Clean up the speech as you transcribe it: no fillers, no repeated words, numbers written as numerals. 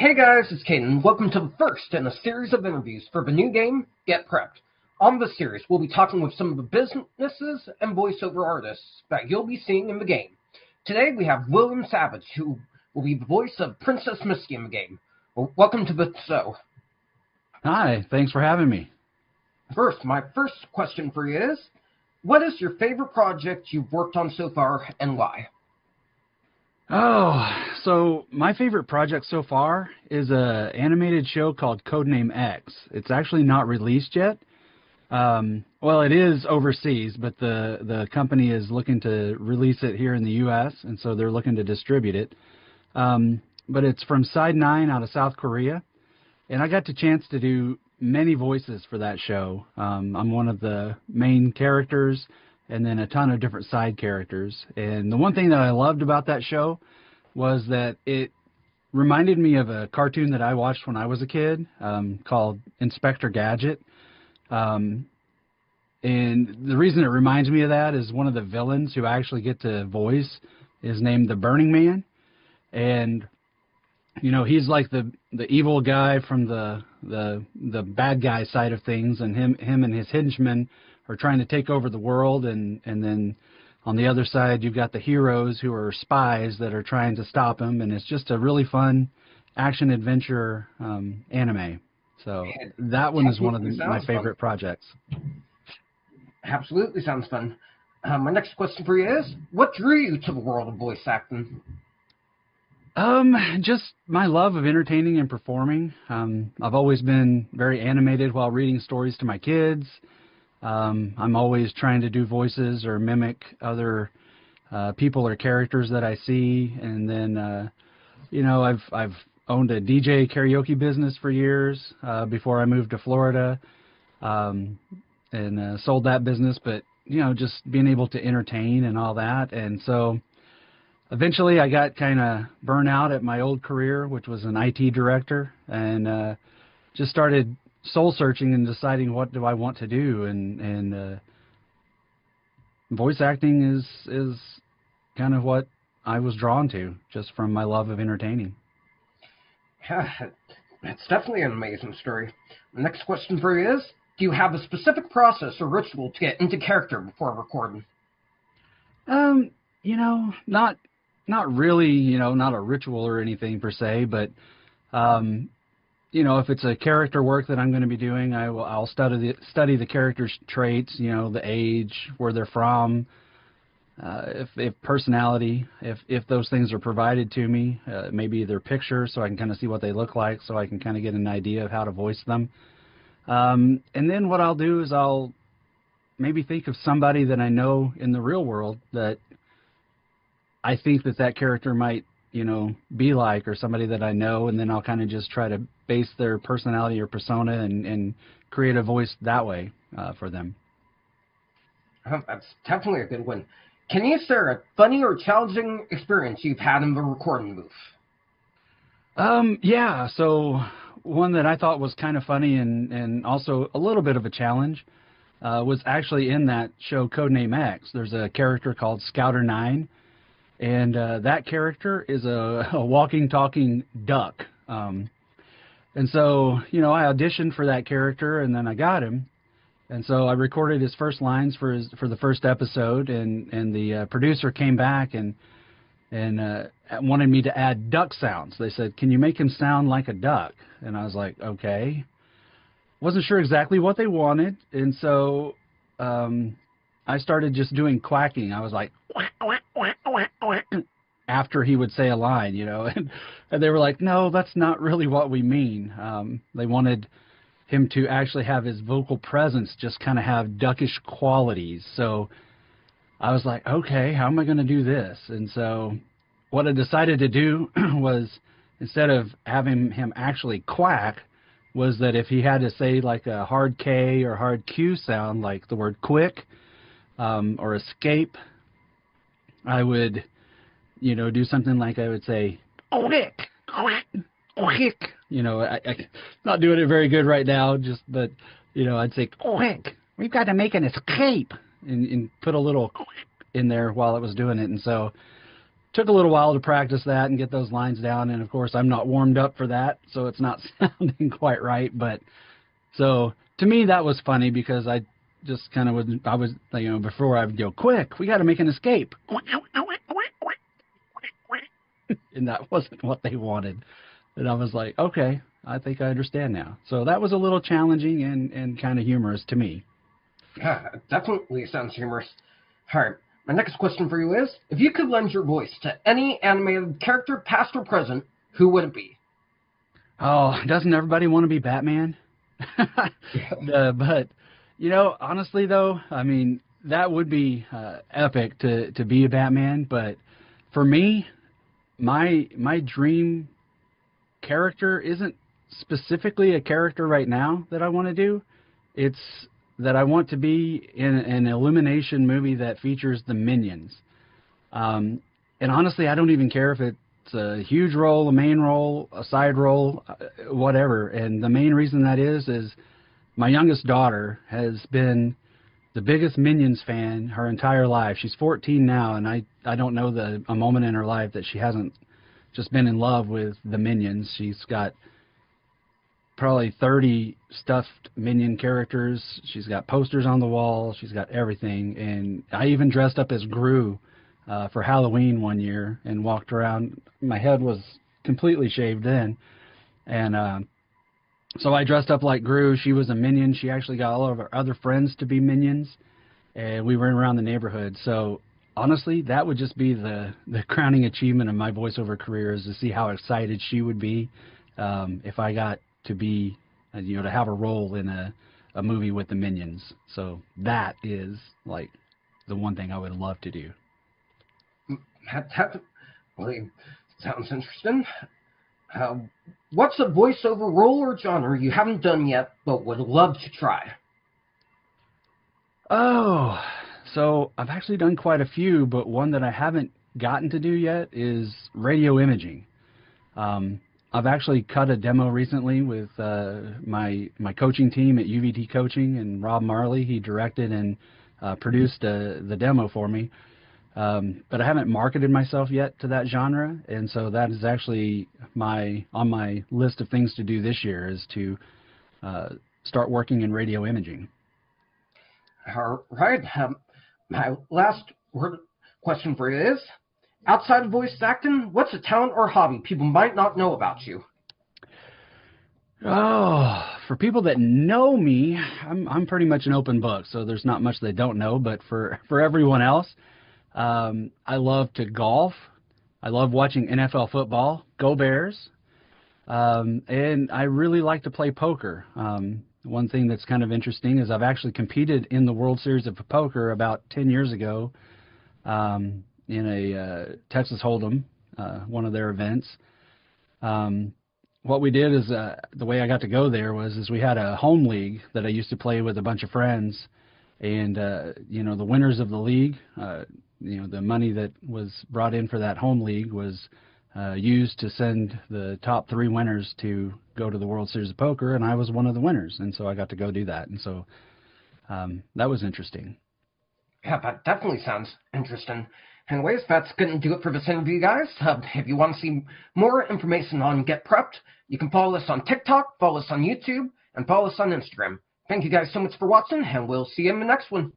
Hey guys, it's Caden. Welcome to the first in a series of interviews for the new game, Get Prepped. On this series, we'll be talking with some of the businesses and voiceover artists that you'll be seeing in the game. Today we have William Savage, who will be the voice of Princess Misty in the game. Well, welcome to the show. Hi, thanks for having me. First, my first question for you is, what is your favorite project you've worked on so far and why? Oh, so my favorite project so far is a animated show called Codename X. It's actually not released yet. Well, it is overseas, but the company is looking to release it here in the U.S., and so they're looking to distribute it. But it's from Side 9 out of South Korea, and I got the chance to do many voices for that show. I'm one of the main characters, and then a ton of different side characters. And the one thing that I loved about that show was that it reminded me of a cartoon that I watched when I was a kid called Inspector Gadget. And the reason it reminds me of that is one of the villains who I actually get to voice is named the Burning Man. And, you know, he's like the evil guy from the bad guy side of things, and him and his henchmen are trying to take over the world, and then on the other side you've got the heroes who are spies that are trying to stop him, and it's just a really fun action adventure anime. So that one is one of my favorite projects. Absolutely sounds fun. My next question for you is, what drew you to the world of voice acting? Just my love of entertaining and performing. I've always been very animated while reading stories to my kids. I'm always trying to do voices or mimic other people or characters that I see. And then, you know, I've owned a DJ karaoke business for years before I moved to Florida, and sold that business. But, you know, just being able to entertain and all that. And so eventually I got kind of burnt out at my old career, which was an IT director, and just started soul searching and deciding what do I want to do, and voice acting is kind of what I was drawn to, just from my love of entertaining. Yeah, that's definitely an amazing story. The next question for you is, do you have a specific process or ritual to get into character before recording? You know, not really, you know, not a ritual or anything per se, but you know, if it's a character work that I'm going to be doing, I'll study the character's traits, you know, the age, where they're from, if personality, if those things are provided to me, maybe their picture, so I can kind of see what they look like, so I can kind of get an idea of how to voice them. And then what I'll do is I'll maybe think of somebody that I know in the real world that I think that character might, you know, be like, or somebody that I know, and then I'll kind of just try to base their personality or persona and create a voice that way for them. That's definitely a good one. Can you share a funny or challenging experience you've had in the recording booth? Yeah, so one that I thought was kind of funny and also a little bit of a challenge was actually in that show Codename X. There's a character called Scouter 9, and that character is a walking, talking duck. And so, you know, I auditioned for that character, and then I got him. And so I recorded his first lines for the first episode, and the producer came back and wanted me to add duck sounds. They said, "Can you make him sound like a duck?" And I was like, "Okay." Wasn't sure exactly what they wanted, and so I started just doing quacking. I was like, quack, quack, quack, quack, quack, after he would say a line, you know, and they were like, "No, that's not really what we mean." They wanted him to actually have his vocal presence just kind of have duckish qualities. So I was like, okay, how am I going to do this? And so what I decided to do was, instead of having him actually quack, was that if he had to say like a hard K or hard Q sound, like the word quick or escape, I would, you know, do something like I would say, quick, quick, quick. You know, I not doing it very good right now, but, you know, I'd say, quick, we've got to make an escape, and put a little in there while I was doing it. And so took a little while to practice that and get those lines down. And of course, I'm not warmed up for that, so it's not sounding quite right. But so to me, that was funny because I just kind of was, before I would go, quick, we got to make an escape. And that wasn't what they wanted. And I was like, okay, I think I understand now. So that was a little challenging and kind of humorous to me. Yeah, it definitely sounds humorous. All right, my next question for you is, if you could lend your voice to any animated character, past or present, who would it be? Oh, doesn't everybody want to be Batman? But, honestly, though, I mean, that would be epic to be a Batman. But for me, my dream character isn't specifically a character right now that I want to do. It's that I want to be in an Illumination movie that features the Minions. And honestly, I don't even care if it's a huge role, a main role, a side role, whatever. And the main reason that is my youngest daughter has been the biggest Minions fan her entire life. She's 14 now, and I don't know a moment in her life that she hasn't just been in love with the Minions. She's got probably 30 stuffed Minion characters. She's got posters on the wall. She's got everything. And I even dressed up as Gru for Halloween one year and walked around. My head was completely shaved then. And so I dressed up like Gru. She was a Minion. She actually got all of our other friends to be Minions. And we ran around the neighborhood. So honestly, that would just be the crowning achievement of my voiceover career, is to see how excited she would be if I got to be, to have a role in a movie with the Minions. So that is like the one thing I would love to do. That definitely sounds interesting. What's a voiceover role or genre you haven't done yet but would love to try? Oh, so I've actually done quite a few, but one that I haven't gotten to do yet is radio imaging. I've actually cut a demo recently with my coaching team at UVT Coaching, and Rob Marley. He directed and produced the demo for me. But I haven't marketed myself yet to that genre, and so that is actually on my list of things to do this year, is to start working in radio imaging. All right. My last question for you is, outside of voice acting, what's a talent or hobby people might not know about you? Oh, for people that know me, I'm pretty much an open book, so there's not much they don't know. But for everyone else, I love to golf. I love watching NFL football. Go Bears. And I really like to play poker. One thing that's kind of interesting is I've actually competed in the World Series of Poker about 10 years ago in a Texas Hold'em, one of their events. What we did is, the way I got to go there is we had a home league that I used to play with a bunch of friends. And, the winners of the league, the money that was brought in for that home league was used to send the top 3 winners to go to the World Series of Poker, and I was one of the winners, and so I got to go do that, and so that was interesting. Yeah, that definitely sounds interesting. Anyways, that's going to do it for this interview, guys. If you want to see more information on Get Prepped, you can follow us on TikTok, follow us on YouTube, and follow us on Instagram. Thank you guys so much for watching, and we'll see you in the next one.